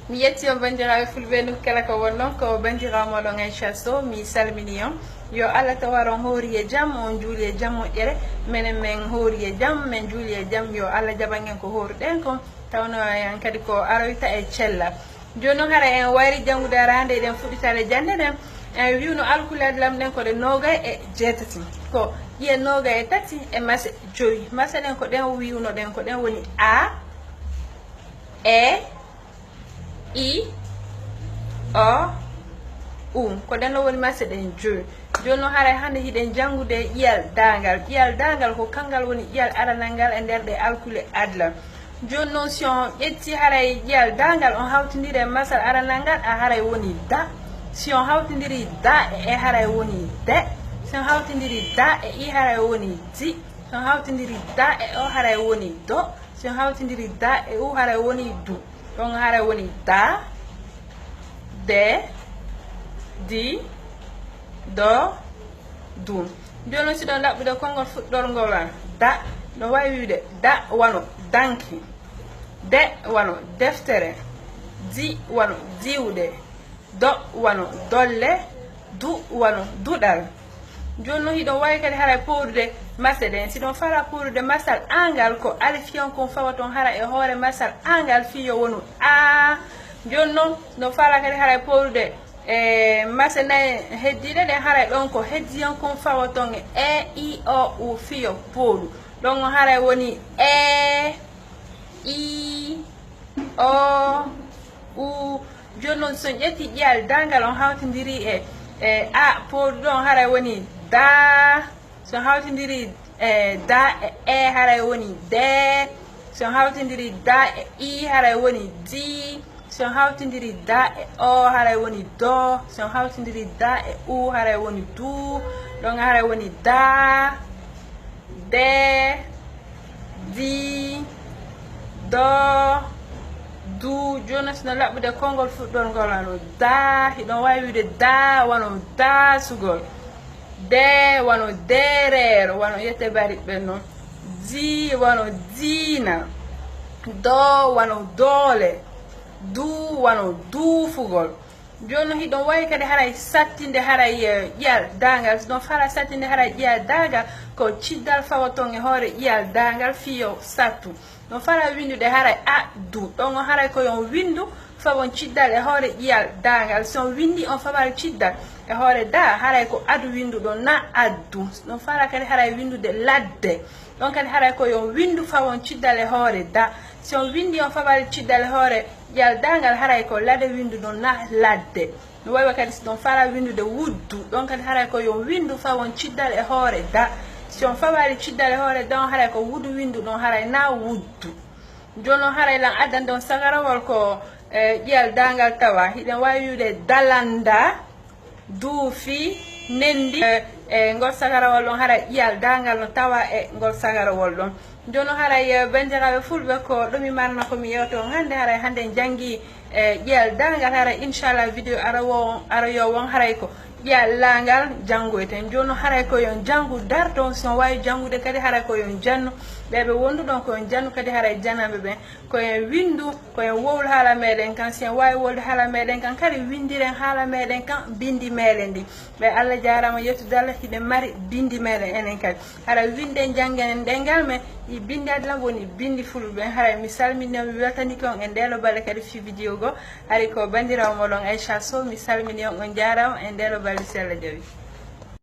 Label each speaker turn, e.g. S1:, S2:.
S1: mi yetti on bandiraɓe fulɓe nu kala ko wonnon ko bandiramoɗon Aisha Sow mi salmini on yo Allah tawaron hoori e jaam on juuli e jaam moƴƴere minen men hoori e jaam min juuli e jaam yo Allah jaɓangen ko horuɗen kon tawno en kadi ko aroyta e cella joni noon hara en wayri janngude arande eɗen fuɗɗitade jande ɗen en wiwno alkulade lam ɗen ko ɗe nogay e jeetati ko ƴiye nogay e tati e mase joyi mase ɗen ko ɗen wiwno ɗen ko ɗen woni a e I O U ko ɗen ɗo woni mase ɗen joyi joni noon haray hande hiɗen janngude ƴiyal dangal ko kangal woni ƴiyal aranal ngal e nder ɗe alkule adlam joni noon si on ƴetti haray ƴiyal dangal on hawtidiri e masal aranal ngal a haray woni da si on hawtidiri da e haray woni de si on hawtidiri da e I haray woni di si on hawtidiri da e o haray woni do si on hawtidiri da e u haray woni du donc haray woni da de di do du joni noon si ɗon ɗaɓɓude konngol fuɗɗorngol an da no wawi wiide da wano danki de wano deftere di wano diwde do wano dolle du wano duɗal joni noon hiɗon wawi kadi haray powrude mase ɗen si ɗon fala powrude masal angal ko alifiyon kon fawa toon hara e hoore masal angal fiyo wonu a joni noon no fala kadi haray powrude e mase nayi heddiɗe ɗen haray ɗon ko heddiyon kon fawa toon e I O U fiyo powru ɗon o haray woni e I O U joni noon son ƴetti ƴiyal dangal on hawtidiri e a powru ɗon haray woni da son hawtidiri da e haray woni de son hawtidiri da e I haray woni di son hawtidiri da e o haray woni do son hawtidiri da e u haray woni du ɗon haray woni da de di do du joni sino laɓɓude konngol fuɗɗorngol ano da hiɗon wawi wiide da wano dasugol de wano derero wano yette bariɓe noon di wano diina do wano doole du wano duufugol joni noon hiɗon wawi kadi haray sattinde haray ƴiyal dangal so ɗon fala sattinde haray ƴiyal dangal ko ciddal fawa toon e hoore ƴiyal dangal fiyo sattu no fala windude haray a du ɗon o haray koyon windu fawon ciddal e hoore ƴiyal dangal si on windi on fawal ciddal e hoore da haray ko adu windu ɗon na addu ɗon fala kadi haray windude ladde ɗon kadi haray koyon windu fawon ciddal e hoore da si on windi on fawal ciddal e hoore ƴiyal dangal haray ko ladde windu ɗon na ladde no wawi kadi si ɗon fala windude wuddu ɗon kadi haray koyon windu fawon ciddal e hoore da si on fawali ciddal e hoore da on haray ko wudu windu ɗon haray na wuddu joni noon haray lan addan ɗon sagarawol ko ƴiyal dangal tawa hiɗen wawi wiwde dalanda duufi nendi e ngol sagarawol ɗon haray ƴiyal dangal no tawa e ngol sagarawol ɗon joni haray bandiraɓe fulɓe ko ɗumi marno komi yewto on hande haray hande en janggi ƴiyal dangal haray inchallah vidéo arayo won haray ko ƴiyal langal janggoyten joni haray koyon janggu darton son wawi jangude kadi haray koyon jannu ɓeɓe wonduɗon koyon jannu kadi haray janaɓe ɓen koyen windu koyen wowlu haala meɗen kan si en wawi wolde haala meɗen kan kadi windiren haala meɗen kan bindi meɗen ndi ɓe Allah jarama yettude Allah hiɗen mari bindi meɗen enen kadi haray winden janggenen ɗengal men i bindi adlam woni bindi fulɓe haray mi salmini on mi weltaniki on e ndelo balle kadi fi vidéo go hari ko bandirawo moɗon Aisha Sow mi salmini on jarama e ndelo balle Sella Jawi